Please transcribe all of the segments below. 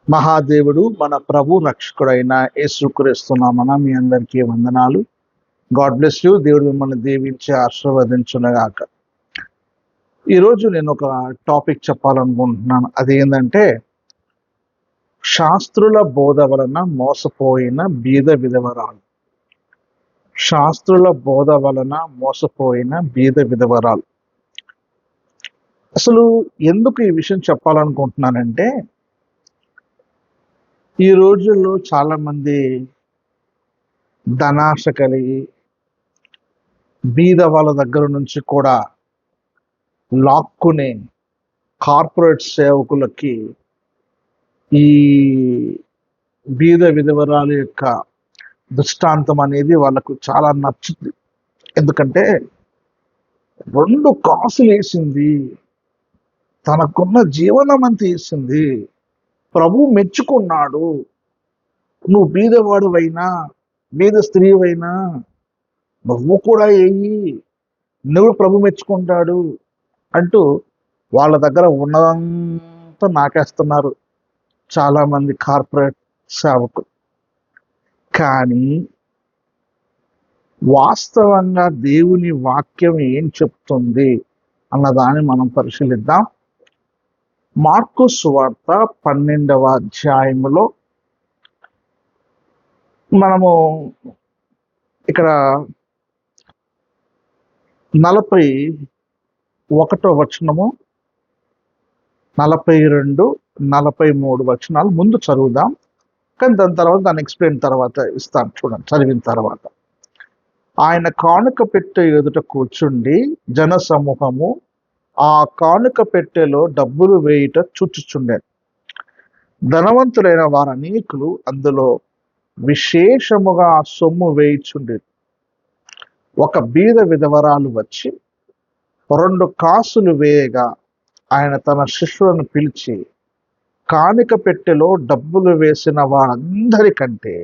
మహాదేవుడు మన ప్రభు రక్షకుడైన యేసుక్రీస్తు నామమున మీ అందరికీ వందనాలు. God bless you. దేవుడు మిమ్మల్ని దీవించి ఆశీర్వదించునుగాక. ఈరోజు నేను ఒక టాపిక్ చెప్పాలనుకుంటున్నాను. అదేంటంటే శాస్త్రుల బోధ వలన మోసపోయిన బీద విధవరాలు. శాస్త్రుల బోధ వలన మోసపోయిన బీద విధవరాలు. అసలు ఎందుకు ఈ విషయం చెప్పాలనుకుంటున్నానంటే, ఈ రోజుల్లో చాలా మంది ధనాశ కలిగి బీద వాళ్ళ దగ్గర నుంచి కూడా లాక్కునే కార్పొరేట్ సేవకులకి ఈ బీద విధవరాలు యొక్క దృష్టాంతం అనేది వాళ్ళకు చాలా నచ్చుతుంది. ఎందుకంటే 2 కాసులు వేసింది, తనకున్న జీవనం అంతా వేసింది, ప్రభు మెచ్చుకున్నాడు, నువ్వు బీదవాడువైనా బీద స్త్రీవైనా నువ్వు కూడా వేయి, నువ్వు ప్రభు మెచ్చుకుంటాడు అంటూ వాళ్ళ దగ్గర ఉన్నదంతా నాకేస్తున్నారు చాలా మంది కార్పొరేట్ సేవకులు. కానీ వాస్తవంగా దేవుని వాక్యం ఏం చెప్తుంది అన్నదాన్ని మనం పరిశీలిద్దాం. మార్కు సువార్త 12వ అధ్యాయములో మనము ఇక్కడ 41వ వచనము, 42, 43 వచనాలు ముందు చదువుదాం. కానీ దాని తర్వాత దాన్ని ఎక్స్ప్లెయిన్ తర్వాత ఇస్తాను. చూడండి, చదివిన తర్వాత. ఆయన కానుక పెట్టె ఎదుట కూర్చుండి జన సమూహము ఆ కానుక పెట్టెలో డబ్బులు వేయుట చూచుచుండెను. ధనవంతులైన వారు అనేకులు అందులో విశేషముగా సొమ్ము వేయుచుండేది. ఒక బీద విధవరాలు వచ్చి 2 కాసులు వేయగా ఆయన తన శిష్యులను పిలిచి, కానుక పెట్టెలో డబ్బులు వేసిన వారందరికంటే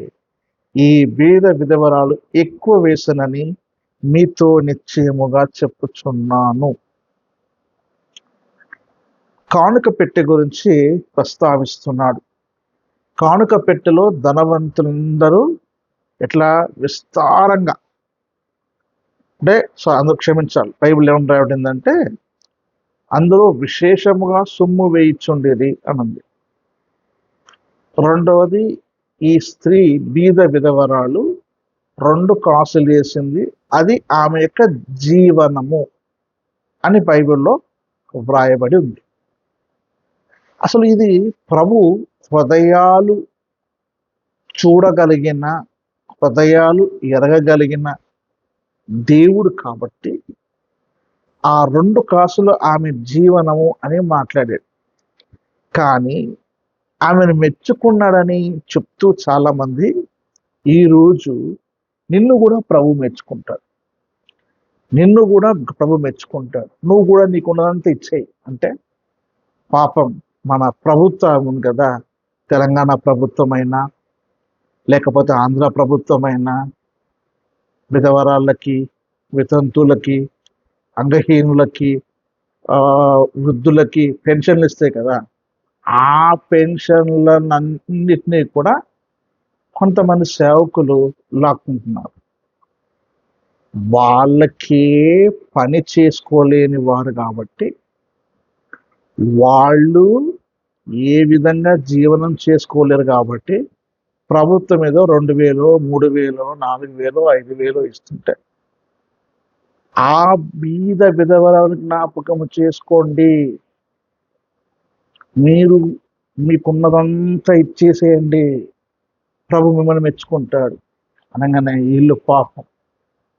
ఈ బీద విధవరాలు ఎక్కువ వేసినని మీతో నిశ్చయముగా చెప్పుచున్నాను. కానుక పెట్టె గురించి ప్రస్తావిస్తున్నాడు. కానుక పెట్టెలో ధనవంతులందరూ ఎట్లా విస్తారంగా, అంటే అందరూ క్షమించాలి, బైబిల్ ఏమని రాయబడిందంటే అందులో విశేషముగా సొమ్ము వేయిచుండేది అన్నది. రెండవది, ఈ స్త్రీ బీద విధవరాలు 2 కాసులు వేసింది, అది ఆమె యొక్క జీవనము అని బైబిల్లో వ్రాయబడి ఉంది. అసలు ఇది ప్రభు హృదయాలు చూడగలిగిన, హృదయాలు ఎరగగలిగిన దేవుడు కాబట్టి ఆ 2 కాసులు ఆమె జీవనము అని మాట్లాడాడు. కానీ ఆమెను మెచ్చుకున్నాడని చెప్తూ చాలా మంది ఈరోజు నిన్ను కూడా ప్రభు మెచ్చుకుంటాడు, నిన్ను కూడా ప్రభు మెచ్చుకుంటాడు, నువ్వు కూడా నీకున్నదంతా ఇచ్చేయి అంటే. పాపం మన ప్రభుత్వం ఉంది కదా, తెలంగాణ ప్రభుత్వమైనా లేకపోతే ఆంధ్ర ప్రభుత్వమైనా విధవరాళ్ళకి, వితంతువులకి, అంగహీనులకి, వృద్ధులకి పెన్షన్లు ఇస్తాయి కదా. ఆ పెన్షన్లన్నిటినీ కూడా కొంతమంది సేవకులు లాక్కుంటున్నారు. వాళ్ళకే పని చేసుకోలేని వారు కాబట్టి వాళ్ళు ఏ విధంగా జీవనం చేసుకోలేరు కాబట్టి ప్రభుత్వం ఏదో 2,000, 3,000, 4,000, 5,000 ఇస్తుంటే ఆ బీద విధవరాలను జ్ఞాపకం చేసుకోండి, మీరు మీకున్నదంతా ఇచ్చేసేయండి, ప్రభు మిమ్మల్ని మెచ్చుకుంటాడు అనగానే వీళ్ళు పాపం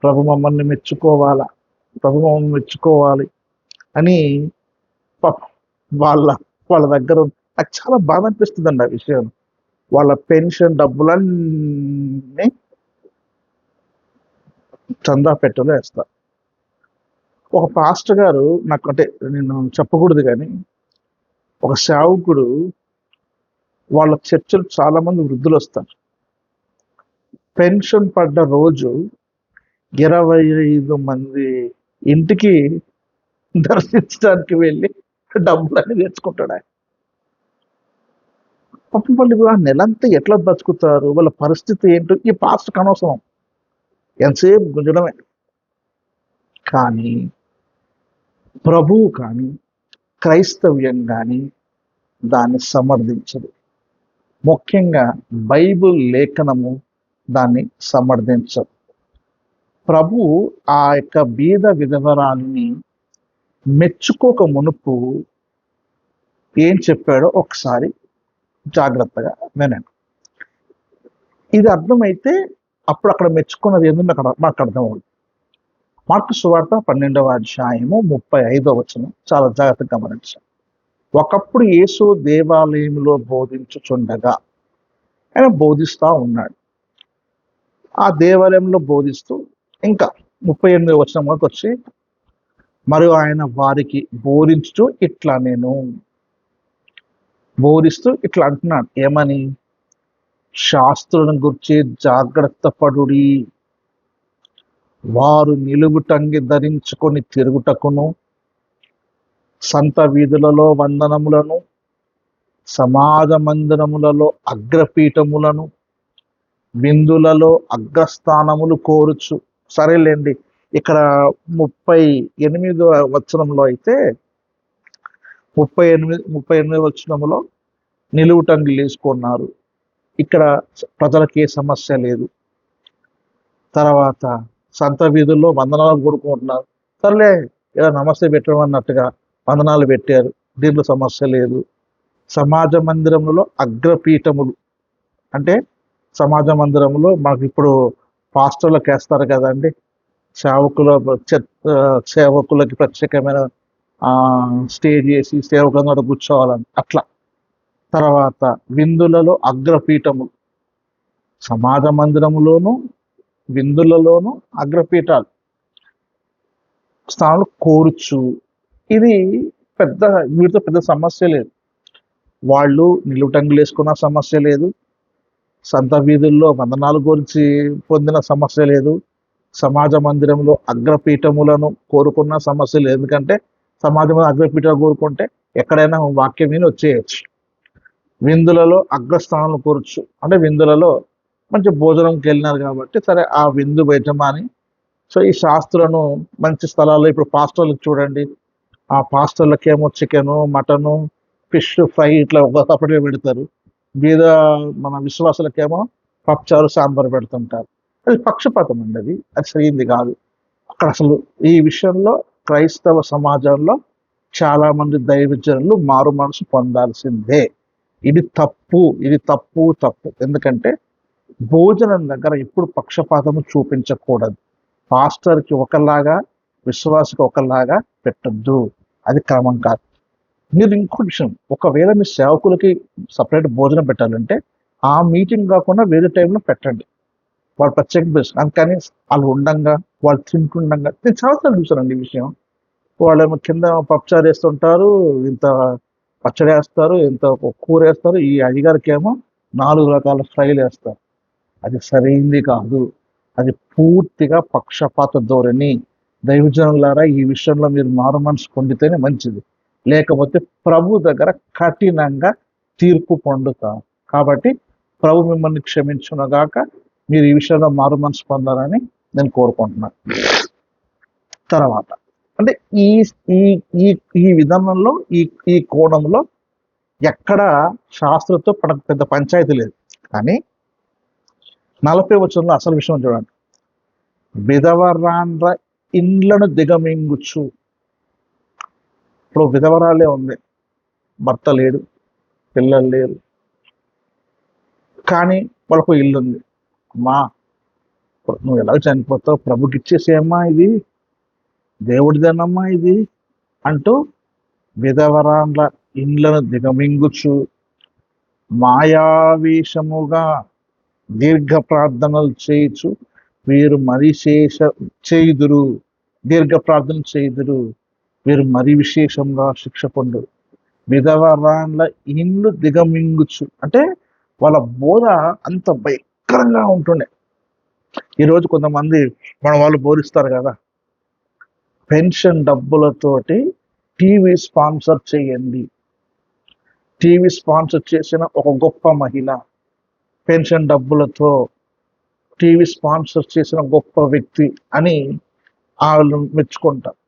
ప్రభు మమ్మల్ని మెచ్చుకోవాలా, ప్రభు మమ్మల్ని మెచ్చుకోవాలి అని పాపం వాళ్ళ వాళ్ళ దగ్గర నాకు చాలా బాధ అనిపిస్తుందండి ఆ విషయం. వాళ్ళ పెన్షన్ డబ్బులన్నీ చందా పెట్టెలో వేస్తారు. ఒక పాస్టర్ గారు నాకు, అంటే నేను చెప్పకూడదు కానీ, ఒక సేవకుడు వాళ్ళ చర్చలు చాలా మంది వృద్ధులు వస్తారు. పెన్షన్ పడ్డ రోజు 25 మంది ఇంటికి దర్శించడానికి వెళ్ళి డబ్బులన్నీ తెచ్చుకుంటాడు ఆయన. పాపం వాళ్ళు ఆ నెలంతా ఎట్లా బతుకుతారు, వాళ్ళ పరిస్థితి ఏంటో ఈ పాస్ట్‌కి అనవసరం. ఎంతసేపు గుంజడమే. కానీ ప్రభువు కానీ, క్రైస్తవ్యం గాని దాన్ని సమర్థించదు. ముఖ్యంగా బైబిల్ లేఖనము దాన్ని సమర్థించదు. ప్రభువు ఆ యొక్క బీద విధవరాలిని మెచ్చుకోక మునుపు ఏం చెప్పాడో ఒకసారి జాగ్రత్తగా వినండి. ఇది అర్థమైతే అప్పుడు అక్కడ మెచ్చుకున్నది ఏందో మాకు అర్థమవుతుంది. మార్కు సువార్త 12వ అధ్యాయము 35వ వచనం చాలా జాగ్రత్తగా గమనించాలి. ఒకప్పుడు యేసు దేవాలయంలో బోధించుచుండగా, ఆయన బోధిస్తా ఉన్నాడు. ఆ దేవాలయంలో బోధిస్తూ ఇంకా 38వ వచనంలోకి వచ్చి, మరియు ఆయన వారికి బోధించుచు ఇట్లా బోధిస్తూ ఇట్లా అంటున్నాడు. ఏమని? శాస్త్రులను గురించి జాగ్రత్త పడుడి. వారు నిలువుటంగి ధరించుకొని తిరుగుటకును, సంత వీధులలో వందనములను, సమాజ మందిరములలో అగ్రపీఠములను, విందులలో అగ్రస్థానములు కోరుచు. సరేలేండి, ఇక్కడ 38వ వచనంలో అయితే 38వ వచనంలో నిలువుటంగిలు వేసుకున్నారు. ఇక్కడ ప్రజలకు ఏ సమస్య లేదు. తర్వాత సంత వీధుల్లో వందనాలు కొడుకుంటున్నారు. సర్లే ఇలా నమస్తే పెట్టడం అన్నట్టుగా వందనాలు పెట్టారు, దీంట్లో సమస్య లేదు. సమాజ మందిరములలో అగ్రపీఠములు అంటే సమాజ మందిరంలో మాకు ఇప్పుడు పాస్టర్లకు వేస్తారు కదండి, సేవకులకి ప్రత్యేకమైన స్టేజ్ చేసి సేవకులందరూ కూర్చోవాలని అట్లా. తర్వాత విందులలో అగ్రపీఠములు, సమాజ మందిరములోను విందులలోను అగ్రపీఠాలు స్థానాలు కోరుచు. ఇది వీటితో పెద్ద సమస్య లేదు. వాళ్ళు నిలువుటంగులు వేసుకున్న సమస్య లేదు, సంత వీధుల్లో వందనాలు గురించి పొందిన సమస్య లేదు, సమాజ మందిరంలో అగ్రపీఠములను కోరుకున్న సమస్య లేదు. ఎందుకంటే సమాజంలో అగ్రపీఠాలు కోరుకుంటే ఎక్కడైనా వాక్యం విని వచ్చేయచ్చు. విందులలో అగ్రస్థానాలు కోరచ్చు అంటే విందులలో మంచి భోజనంకి వెళ్ళినారు కాబట్టి సరే ఆ విందు యజమాని సో ఈ శాస్త్రులను మంచి స్థలాల్లో ఇప్పుడు పాస్టర్లకు చూడండి, ఆ పాస్టర్లకేమో చికెను, మటను, ఫిష్ ఫ్రై ఇట్లా సపరేట్గా పెడతారు. బీద మన విశ్వాసులకేమో పప్పుచారు, సాంబార్ పెడుతుంటారు. అది పక్షపాతం అండి, అది సరైంది కాదు. అక్కడ అసలు ఈ విషయంలో క్రైస్తవ సమాజంలో చాలా మంది దైవజనులు మారు మనసు పొందాల్సిందే. ఇది తప్పు. ఎందుకంటే భోజనం దగ్గర ఎప్పుడు పక్షపాతము చూపించకూడదు. పాస్టర్కి ఒకలాగా, విశ్వాసకి ఒకలాగా పెట్టద్దు, అది క్రమం కాదు. మీరు ఇంకొక విషయం, ఒకవేళ మీ సేవకులకి సపరేట్ భోజనం పెట్టాలంటే ఆ మీటింగ్ కాకుండా వేరే టైంలో పెట్టండి. వాళ్ళు ప్రత్యేక కానీ వాళ్ళు ఉండంగా, వాళ్ళు తింటుండగా నేను చాలాసార్లు చూసానండి ఈ విషయం. వాళ్ళేమో కింద పప్పుచారు వేస్తుంటారు, ఇంత పచ్చడి వేస్తారు, ఇంత కూర వేస్తారు. ఈ అయ్యగారికి ఏమో 4 రకాల ఫ్రైలు వేస్తారు. అది సరైంది కాదు. అది పూర్తిగా పక్షపాత ధోరణి. దైవజనులారా, ఈ విషయంలో మీరు మారు మనసు పొందితేనే మంచిది, లేకపోతే ప్రభు దగ్గర కఠినంగా తీర్పు పొందుతారు. కాబట్టి ప్రభు మిమ్మల్ని క్షమించునగాక. మీరు ఈ విషయంలో మారు మనసు పొందాలని నేను కోరుకుంటున్నాను. తర్వాత అంటే ఈ ఈ ఈ ఈ విధానంలో ఈ కోణంలో ఎక్కడ శాస్త్రంతో పెద్ద పంచాయతీ లేదు. కానీ 40వ వచనంలో అసలు విషయం చూడండి. విధవరాండ్ర ఇండ్లను దిగమింగుచు. ఇప్పుడు విధవరాలే ఉంది, భర్త లేడు, పిల్లలు లేరు, కానీ వాళ్ళకు ఇల్లు ఉంది. అమ్మా నువ్వు ఎలా చనిపోతావు, ప్రభుకి ఇచ్చేసేమ్మా, ఇది దేవుడిదేనమ్మా ఇది అంటూ విధవరాండ్ల ఇండ్లను దిగమింగుచు మాయావేశముగా దీర్ఘ ప్రార్థనలు చేయుచు వీరు మరి దీర్ఘ ప్రార్థన చేయుదురు, వీరు మరి విశేషంగా శిక్ష పొందు. విధవరాండ్ల ఇండ్లు దిగమింగుచు అంటే వాళ్ళ బోధ అంత భయంకరంగా ఉంటుండే. ఈరోజు కొంతమంది మన వాళ్ళు బోధిస్తారు కదా, పెన్షన్ డబ్బులతోటి టీవీ స్పాన్సర్ చేయండి, టీవీ స్పాన్సర్ చేసిన ఒక గొప్ప మహిళ, పెన్షన్ డబ్బులతో టీవీ స్పాన్సర్ చేసిన గొప్ప వ్యక్తి అని వాళ్ళు మెచ్చుకుంటారు.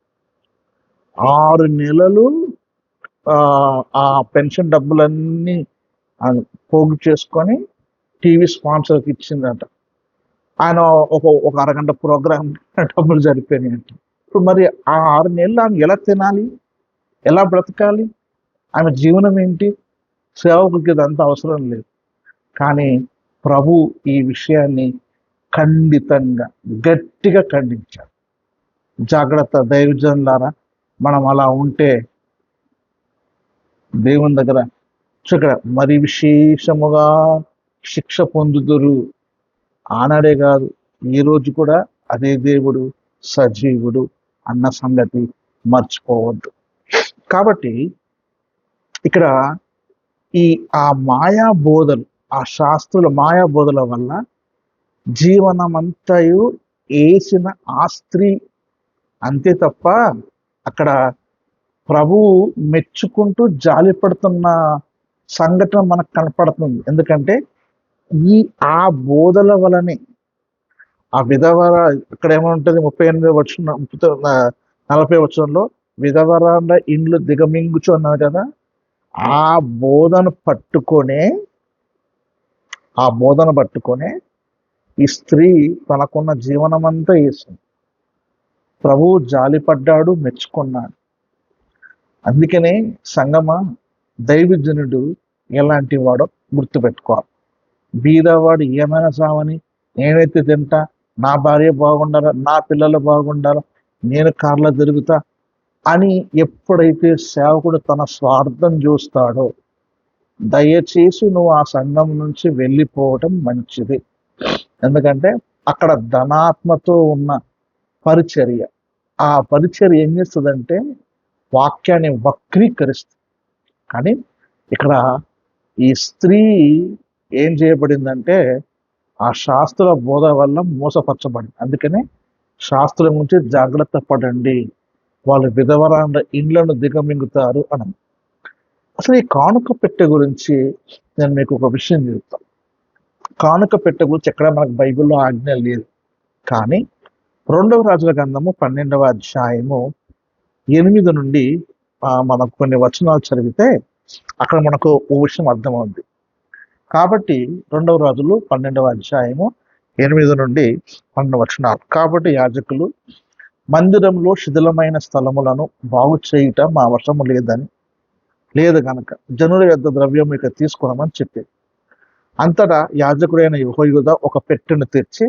6 నెలలు ఆ పెన్షన్ డబ్బులన్నీ పోగు చేసుకొని టీవీ స్పాన్సర్కి ఇచ్చిందట. ఆయన ఒక అరగంట ప్రోగ్రామ్ డబ్బులు సరిపోయినాయంట. ఇప్పుడు మరి ఆ 6 నెలలు ఆమె ఎలా తినాలి, ఎలా బ్రతకాలి, ఆమె జీవనం ఏంటి? సేవకులకి ఇదంతా అవసరం లేదు. కానీ ప్రభు ఈ విషయాన్ని ఖండితంగా గట్టిగా ఖండించారు. జాగ్రత్త దైవజనులారా, మనం అలా ఉంటే దేవుని దగ్గర ఇక్కడ మరి విశేషముగా శిక్ష పొందుదురు. ఆనాడే కాదు, ఈ రోజు కూడా అదే దేవుడు సజీవుడు అన్న సంగతి మర్చిపోవద్దు. కాబట్టి ఇక్కడ ఆ మాయా బోధలు, ఆ శాస్త్రుల మాయా బోధల వల్ల జీవనమంతయు వేసిన ఆ స్త్రీ అంతే తప్ప అక్కడ ప్రభువు మెచ్చుకుంటూ జాలి పడుతున్న సంఘటన మనకు కనపడుతుంది. ఎందుకంటే ఆ బోధల వలనే ఆ విధవర ఇక్కడ ఏమంటుంది 38 వచనం 40 వచనంలో విధవరాండ్ర ఇండ్లు దిగమింగుచు అన్నారు కదా. ఆ బోధన పట్టుకొనే ఈ స్త్రీ తనకున్న జీవనమంతా వేసింది. ప్రభువు జాలిపడ్డాడు, మెచ్చుకున్నాడు. అందుకనే సంగమ దైవజనుడు ఎలాంటి వాడో గుర్తుపెట్టుకోవాలి. బీదవాడు ఏమైనా సావని, నేనైతే తింటా, నా భార్య బాగుండాలా, నా పిల్లలు బాగుండాలా, నేను కార్లో తిరుగుతా అని ఎప్పుడైతే సేవకుడు తన స్వార్థం చూస్తాడో, దయచేసి నువ్వు ఆ సంఘం నుంచి వెళ్ళిపోవటం మంచిది. ఎందుకంటే అక్కడ ధనాత్మతో ఉన్న పరిచర్య, ఆ పరిచర్య ఏం చేస్తుందంటే వాక్యాన్ని వక్రీకరిస్తుంది. కానీ ఇక్కడ ఈ స్త్రీ ఏం చేయబడిందంటే ఆ శాస్త్రుల బోధ వల్ల మోసపరచబడింది. అందుకనే శాస్త్రుల గురించి జాగ్రత్త పడండి, వాళ్ళు విధవరాండ్ర ఇండ్లను దిగమింగుతారు అని. అసలు ఈ కానుక పెట్టె గురించి నేను మీకు ఒక విషయం చెప్తాను. కానుక పెట్టె గురించి ఎక్కడ మనకు బైబిల్లో ఆజ్ఞ లేదు. కానీ 2వ రాజుల గ్రంథము 12వ అధ్యాయము 8 నుండి మనకు కొన్ని వచనాలు చదివితే అక్కడ మనకు ఓ విషయం అర్థమవుతుంది. కాబట్టి 2వ రాజులు 12వ అధ్యాయము 8 నుండి 12 వచనాలు. కాబట్టి యాజకులు మందిరంలో శిథిలమైన స్థలములను బాగు చేయుట మా వశము లేదు గనక జనుల యొద్ద ద్రవ్యం ఇక తీసుకున్నామని చెప్పారు. అంతటా యాజకుడైన యెహోయాదా ఒక పెట్టెను తెచ్చి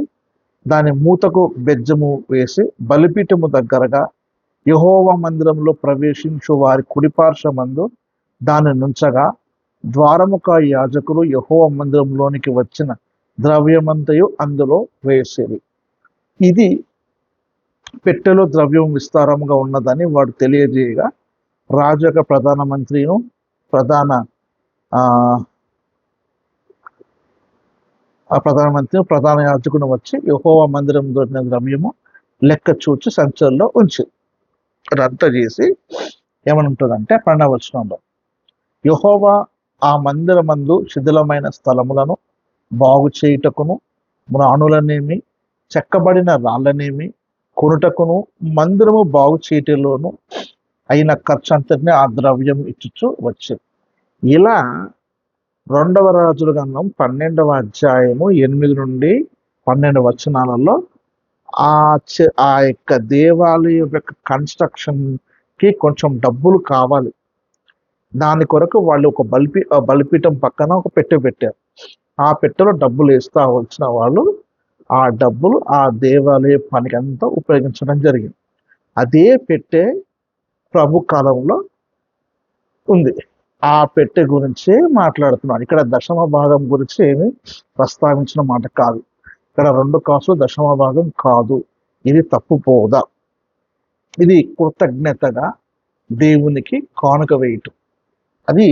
దాని మూతకు బెజ్జము వేసి బలిపీఠము దగ్గరగా యెహోవా మందిరంలో ప్రవేశించు వారి కుడిపార్శ్వమందు దాన్ని నుంచగా, ద్వారముక యాజకులు యెహోవా మందిరంలోనికి వచ్చిన ద్రవ్యమంతయు అందులో వేసేది. ఇది పెట్టెలో ద్రవ్యం విస్తారంగా ఉన్నదని వాడు తెలియజేయగా, రాజు యొక్క ప్రధానమంత్రిను ప్రధాన యాజకుడు వచ్చి యెహోవా మందిరం దొరికిన ద్రవ్యము లెక్క చూచి సంచుల్లో ఉంచి రద్ద చేసి ఏమనుంటుందంటే 12వ వచనంలో, యెహోవా ఆ మందిరమందు శిథిలమైన స్థలములను బాగు చేయుటకును మ్రాణులనేమి చెక్కబడిన రాళ్ళనేమి కొనుటకును మందిరము బాగు చేయటంలోను అయిన ఖర్చు అంతటిని ఆ ద్రవ్యం ఇచ్చుచు వచ్చేది. ఇలా 2వ రాజుల గ్రంథం 12వ అధ్యాయము 8 నుండి 12 వచనాలలో ఆ యొక్క దేవాలయం యొక్క కన్స్ట్రక్షన్ కి కొంచెం డబ్బులు కావాలి. దాని కొరకు వాళ్ళు ఒక బలిపీఠం పక్కన ఒక పెట్టె పెట్టారు. ఆ పెట్టెలో డబ్బులు వేస్తా వచ్చిన వాళ్ళు ఆ డబ్బులు ఆ దేవాలయ పనికి అంతా ఉపయోగించడం జరిగింది. అదే పెట్టె ప్రభు కాలంలో ఉంది. ఆ పెట్టె గురించి మాట్లాడుతున్నాడు. ఇక్కడ దశమ భాగం గురించి ఏమి ప్రస్తావించిన మాట కాదు. ఇక్కడ 2 కాసులు దశమ భాగం కాదు. ఇది తప్పుపోదా. ఇది కృతజ్ఞతగా దేవునికి కానుక వేయటం. అది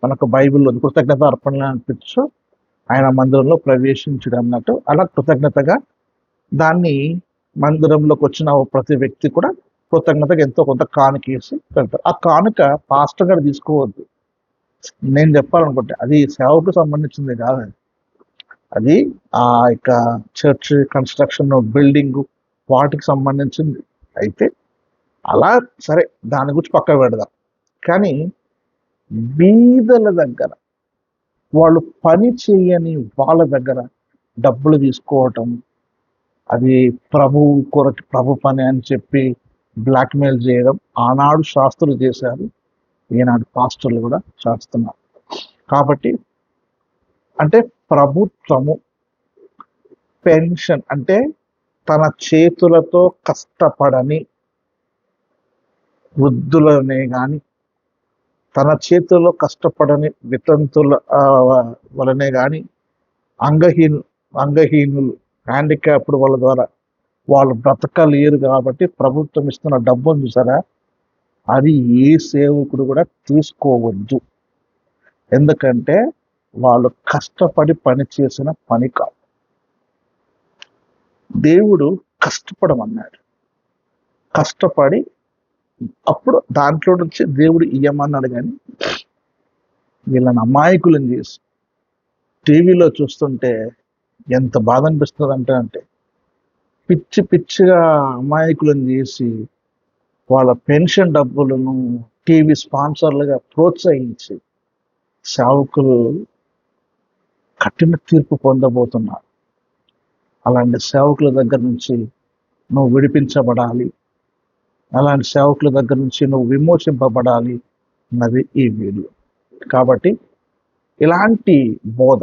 మనకు బైబిల్లో కృతజ్ఞత అర్పణ అనిపించు ఆయన మందిరంలో ప్రవేశించడం అన్నట్టు. అలా కృతజ్ఞతగా దాన్ని మందిరంలోకి వచ్చిన ప్రతి వ్యక్తి కూడా కృతజ్ఞతగా ఎంతో కొంత కానుకేసి వెళ్తారు. ఆ కానుక పాస్టర్ గారు తీసుకోవద్దు. నేను చెప్పాలనుకుంటే అది సేవకు సంబంధించింది కాదు. అది ఆ యొక్క చర్చ్ కన్స్ట్రక్షన్, బిల్డింగ్ వాటికి సంబంధించింది. అయితే అలా సరే, దాని గురించి పక్క పెడదాం. కానీ బీదల దగ్గర, వాళ్ళు పని చేయని వాళ్ళ దగ్గర డబ్బులు తీసుకోవటం, అది ప్రభు కొరకు, ప్రభు పని అని చెప్పి బ్లాక్మెయిల్ చేయడం ఆనాడు శాస్త్రులు చేశారు, ఈనాడు పాస్టర్లు కూడా చేస్తున్నారు. కాబట్టి అంటే ప్రభుత్వము పెన్షన్ అంటే తన చేతులతో కష్టపడని వృద్ధులనే కానీ, తన చేతుల్లో కష్టపడని వితంతుల వలనే కానీ, అంగహీనులు హ్యాండిక్యాప్డ్ వాళ్ళ ద్వారా వాళ్ళు బ్రతకలేరు. కాబట్టి ప్రభుత్వం ఇస్తున్న డబ్బును చూసారా, అది ఏ సేవకుడు కూడా తీసుకోవద్దు. ఎందుకంటే వాళ్ళు కష్టపడి పని చేసిన పని కాదు. దేవుడు కష్టపడమన్నాడు. కష్టపడి అప్పుడు దాంట్లో నుంచి దేవుడు ఇయ్యమన్నాడు. కానీ వీళ్ళని అమాయకులను చేసి టీవీలో చూస్తుంటే ఎంత బాధ అనిపిస్తుంది అంటే పిచ్చి పిచ్చిగా అమాయకులను చేసి వాళ్ళ పెన్షన్ డబ్బులను టీవీ స్పాన్సర్లుగా ప్రోత్సహించి సేవకులు కఠిన తీర్పు పొందబోతున్నారు. అలాంటి సేవకుల దగ్గర నుంచి నువ్వు విడిపించబడాలి, అలాంటి సేవకుల దగ్గర నుంచి నువ్వు విమోచింపబడాలి అన్నది ఈ వీడియో. కాబట్టి ఇలాంటి బోధ,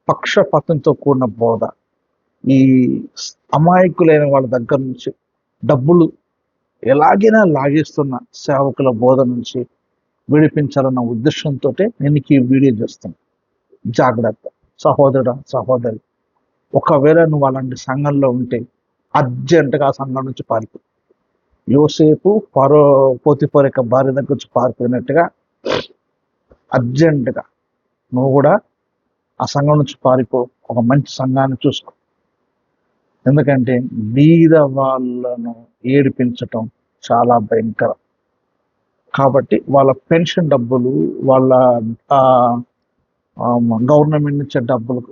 పక్షపాతంతో కూడిన బోధ, ఈ అమాయకులైన వాళ్ళ దగ్గర నుంచి డబ్బులు ఎలాగైనా లాగేస్తున్న సేవకుల బోధ నుంచి విడిపించాలన్న ఉద్దేశంతో నేను ఈ వీడియో చేస్తాను. జాగ్రత్త సహోదరుడు, సహోదరి. ఒకవేళ నువ్వు అలాంటి సంఘంలో ఉంటే అర్జెంటుగా ఆ సంఘం నుంచి పారిపో. యోసేపు పోతిఫర్ యొక్క భార్య దగ్గర నుంచి పారిపోయినట్టుగా అర్జెంటుగా నువ్వు కూడా ఆ సంఘం నుంచి పారిపో. ఒక మంచి సంఘాన్ని చూసుకో. ఎందుకంటే బీద వాళ్ళను ఏడిపించటం చాలా భయంకరం. కాబట్టి వాళ్ళ పెన్షన్ డబ్బులు, వాళ్ళ గవర్నమెంట్ ఇచ్చే డబ్బులకు,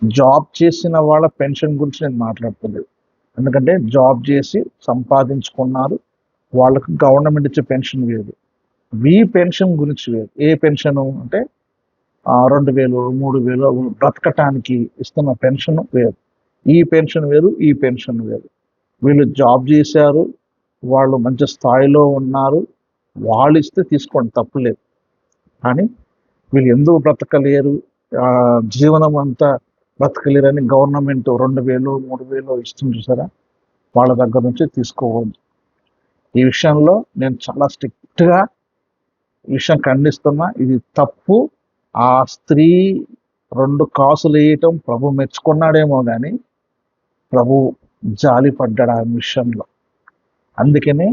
జాబ్ చేసిన వాళ్ళ పెన్షన్ గురించి నేను మాట్లాడుతున్నాను. ఎందుకంటే జాబ్ చేసి సంపాదించుకున్నారు, వాళ్ళకు గవర్నమెంట్ ఇచ్చే పెన్షన్ వేరు, ఈ పెన్షన్ గురించి వేరు. ఏ పెన్షన్ అంటే 2000, 3000 బ్రతకటానికి ఇస్తున్న పెన్షన్ వేరు. ఈ పెన్షన్ వేరు, ఈ పెన్షన్ వేరు. వీళ్ళు జాబ్ చేశారు, వాళ్ళు మంచి స్థాయిలో ఉన్నారు, వాళ్ళు ఇస్తే తీసుకోండి, తప్పులేదు. కానీ వీళ్ళు ఎందుకు బ్రతకలేరు, జీవనం అంతా బ్రతకలేరని గవర్నమెంట్ 2000, 3000 ఇస్తుంది చూసారా, వాళ్ళ దగ్గర నుంచి తీసుకోవద్దు. ఈ విషయంలో నేను చాలా స్ట్రిక్ట్గా ఈ విషయం ఖండిస్తున్నా. ఇది తప్పు. ఆ స్త్రీ 2 కాసులు వేయటం ప్రభు మెచ్చుకున్నాడేమో కానీ ప్రభు జాలి పడ్డాడు ఆ విషయంలో. అందుకని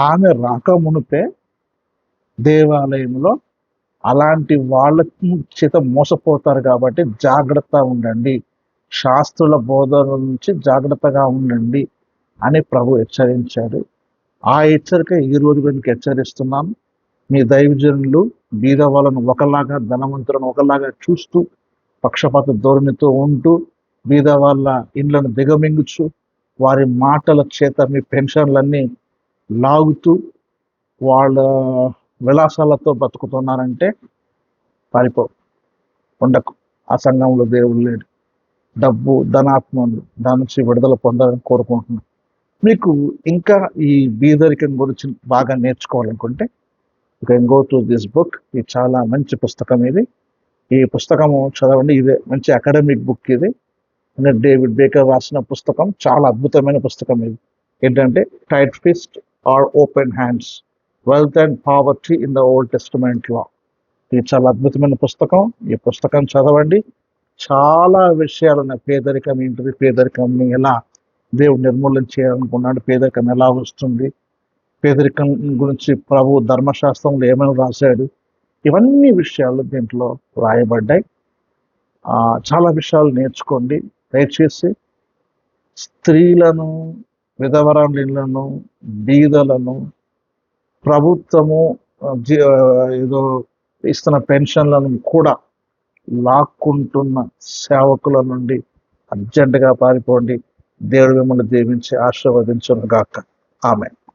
ఆమె రాక మునిపే దేవాలయంలో అలాంటి వాళ్ళ చేత మోసపోతారు. కాబట్టి జాగ్రత్త ఉండండి, శాస్త్రుల బోధన నుంచి జాగ్రత్తగా ఉండండి అని ప్రభు హెచ్చరించాడు. ఆ హెచ్చరిక ఈ రోజు మీకు హెచ్చరిస్తున్నాను. మీ దైవజనులు బీద వాళ్ళను ఒకలాగా, ధనవంతులను ఒకలాగా చూస్తూ, పక్షపాత ధోరణితో ఉంటూ, బీద వాళ్ళ ఇండ్లను దిగమింగుచు, వారి మాటల చేత మీ పెన్షన్లన్నీ లాగుతూ వాళ్ళ విలాసాలతో బతుకుతున్నారంటే పారిపో, ఉండకు. ఆ సంఘంలో దేవుడు లేడు. డబ్బు, ధనాత్మలు దాని నుంచి విడుదల పొందాలని కోరుకుంటున్నాను. మీకు ఇంకా ఈ బీదరికం గురించి బాగా నేర్చుకోవాలనుకుంటే you can go to this book. ఇది చాలా మంచి పుస్తకం. ఈ పుస్తకము చదవండి. ఇదే మంచి అకాడమిక్ బుక్. ఇది డేవిడ్ బేకర్ రాసిన పుస్తకం. చాలా అద్భుతమైన పుస్తకం. ఇది ఏంటంటే tight fist or open hands, wealth and poverty in the Old Testament లా. ఇది చాలా అద్భుతమైన పుస్తకం. ఈ పుస్తకం చదవండి. చాలా విషయాలు ఉన్నాయి. పేదరికం ఏంటిది, పేదరికంని ఎలా దేవుడు నిర్మూలన చేయాలనుకున్నాడు, పేదరికం ఎలా వస్తుంది, పేదరికం గురించి ప్రభు ధర్మశాస్త్రంలో ఏమైనా రాశాడు, ఇవన్నీ విషయాలు దీంట్లో రాయబడ్డాయి. చాలా విషయాలు నేర్చుకోండి. దయచేసి స్త్రీలను, విధవరాలను, బీదలను ప్రభుత్వము ఏదో ఇస్తున్న పెన్షన్లను కూడా లాక్కుంటున్న సేవకుల నుండి అర్జెంటుగా పారిపోండి. దేవుడు మిమ్మల్ని దీవించి ఆశీర్వదించును గాక. ఆమేన్.